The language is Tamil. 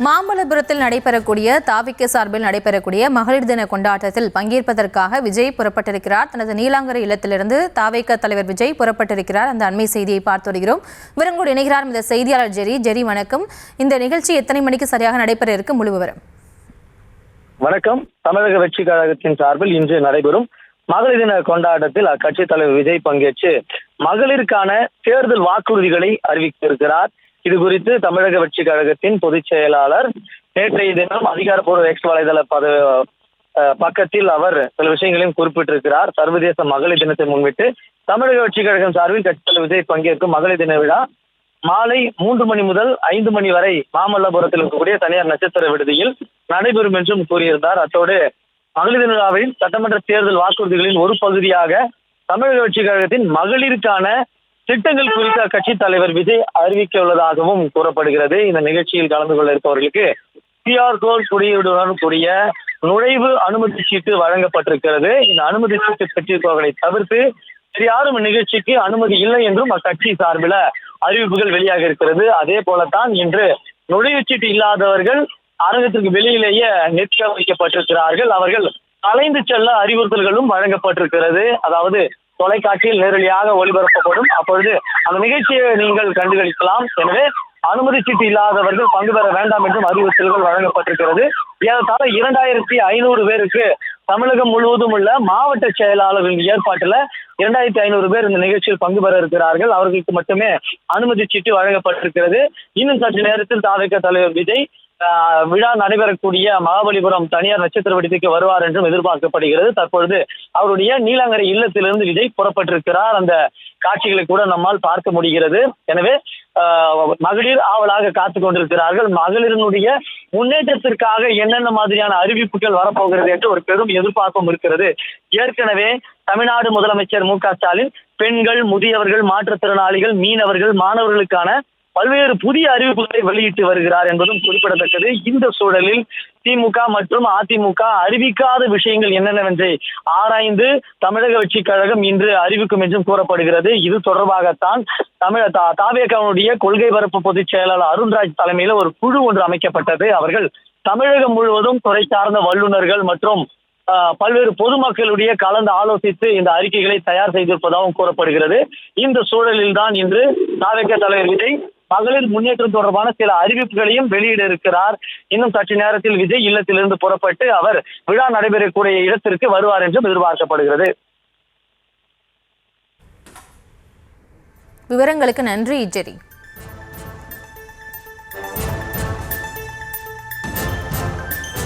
மாமல்லபுரத்தில் நடைபெறக்கூடிய தாவிக சார்பில் நடைபெறக்கூடிய மகளிர் தின கொண்டாட்டத்தில் பங்கேற்பதற்காக விஜய் புறப்பட்டிருக்கிறார். தனது நீலாங்கரை இல்லத்திலிருந்து தாவேக தலைவர் விஜய் புறப்பட்டிருக்கிறார். அந்த அண்மை செய்தியை பார்த்து வருகிறோம். விவரங்களோடு இணைகிறார் இந்த செய்தியாளர் ஜெரி. வணக்கம். இந்த நிகழ்ச்சி எத்தனை மணிக்கு சரியாக நடைபெற இருக்கு? முழு விவரம். வணக்கம். தமிழக வெற்றி கழகத்தின் சார்பில் இன்று நடைபெறும் மகளிர் தின கொண்டாட்டத்தில் அக்கட்சி தலைவர் விஜய் பங்கேற்று மகளிருக்கான தேர்தல் வாக்குறுதிகளை அறிவித்திருக்கிறார். இது குறித்து தமிழக வெற்றி கழகத்தின் பொதுச் செயலாளர் நேற்றைய தினம் அதிகாரப்பூர்வ எக்ஸ் வலைதள பக்கத்தில் அவர் சில விஷயங்களையும் குறிப்பிட்டிருக்கிறார். சர்வதேச மகளிர் தினத்தை முன்னிட்டு தமிழக வெற்றி கழகம் சார்பில் கட்சி தலைவர் விஜய் பங்கேற்கும் மகளிர் தின விழா மாலை 3 மணி முதல் 5 மணி வரை மாமல்லபுரத்தில் இருக்கக்கூடிய தனியார் நட்சத்திர விடுதியில் நடைபெறும் என்றும் கூறியிருந்தார். அத்தோடு மகளிர் தின விழாவில் சட்டமன்ற தேர்தல் வாக்குறுதிகளின் ஒரு பகுதியாக தமிழக வெற்றி கழகத்தின் மகளிருக்கான திட்டங்கள் குறித்து அக்கட்சி தலைவர் விஜய் அறிவிக்க உள்ளதாகவும் கூறப்படுகிறது. இந்த நிகழ்ச்சியில் கலந்து கொள்ள இருப்பவர்களுக்கு QR கோட் குறியீடுடன் கூடிய நுழைவு அனுமதி சீட்டு வழங்கப்பட்டிருக்கிறது. இந்த அனுமதி சீட்டு பெற்றிருப்பவர்களை தவிர்த்து யாரும் நிகழ்ச்சிக்கு அனுமதி இல்லை என்றும் அக்கட்சி சார்பில் அறிவிப்புகள் வெளியாக இருக்கிறது. அதே போலத்தான் இன்று நுழைவுச்சீட்டு இல்லாதவர்கள் அரங்கத்திற்கு வெளியிலேயே நிற்க வைக்கப்பட்டிருக்கிறார்கள். அவர்கள் கலைந்து செல்ல அறிவுறுத்தல்களும் வழங்கப்பட்டிருக்கிறது. அதாவது தொலைக்காட்சியில் நேரடியாக ஒளிபரப்பப்படும். அப்பொழுது அந்த நிகழ்ச்சியை நீங்கள் கண்டுகளிக்கலாம். எனவே அனுமதி சீட்டு இல்லாதவர்கள் பங்கு பெற வேண்டாம் என்றும் அறிவுறுத்தல்கள் வழங்கப்பட்டிருக்கிறது. ஏறத்தாழ 2500 பேருக்கு தமிழகம் முழுவதும் உள்ள மாவட்ட செயலாளர்களின் ஏற்பாட்டில் 2500 பேர் இந்த நிகழ்ச்சியில் பங்கு பெற இருக்கிறார்கள். அவர்களுக்கு மட்டுமே அனுமதி சீட்டு வழங்கப்பட்டிருக்கிறது. இன்னும் சற்று நேரத்தில் தாவேக தலைவர் விஜய் விழா நடைபெறக்கூடிய மகாபலிபுரம் தனியார் நட்சத்திர விடுதிக்கு வருவார் என்றும் எதிர்பார்க்கப்படுகிறது. தற்பொழுது அவருடைய நீலாங்கரை இல்லத்திலிருந்து விஜய் புறப்பட்டிருக்கிறார். அந்த காட்சிகளை கூட நம்மால் பார்க்க முடிகிறது. எனவே மகளிர் ஆவலாக காத்துக் கொண்டிருக்கிறார்கள். மகளிரினுடைய முன்னேற்றத்திற்காக என்னென்ன மாதிரியான அறிவிப்புகள் வரப்போகிறது என்று ஒரு பெரும் எதிர்பார்ப்பும் இருக்கிறது. ஏற்கனவே தமிழ்நாடு முதலமைச்சர் மு க ஸ்டாலின் பெண்கள், முதியவர்கள், மாற்றுத்திறனாளிகள், மீனவர்கள், மாணவர்களுக்கான பல்வேறு புதிய அறிவிப்புகளை வெளியிட்டு வருகிறார் என்பதும் குறிப்பிடத்தக்கது. இந்த சூழலில் திமுக மற்றும் அதிமுக அறிவிக்காத விஷயங்கள் என்னென்னவென்றை ஆராய்ந்து தமிழக வெற்றி கழகம் இன்று அறிவிக்கும் என்றும் கூறப்படுகிறது. இது தொடர்பாகத்தான் தாவேகவுடைய கொள்கை பரப்பு பொதுச் செயலாளர் அருண்ராஜ் தலைமையில் ஒரு குழு ஒன்று அமைக்கப்பட்டது. அவர்கள் தமிழகம் முழுவதும் துறை சார்ந்த வல்லுநர்கள் மற்றும் பல்வேறு பொதுமக்களுடைய கலந்து ஆலோசித்து இந்த அறிக்கைகளை தயார் செய்திருப்பதாகவும் கூறப்படுகிறது. இந்த சூழலில் தான் இன்று தாவேக தலைவர் விஜய் மகளிர் முன்னேற்றம் தொடர்பான சில அறிவிப்புகளையும் வெளியிட இருக்கிறார். இன்னும் சற்று நேரத்தில் விஜய் இல்லத்திலிருந்து புறப்பட்டு அவர் விழா நடைபெறக்கூடிய இடத்திற்கு வருவார் என்றும் எதிர்பார்க்கப்படுகிறது. விவரங்களுக்கு நன்றி ஜெரி.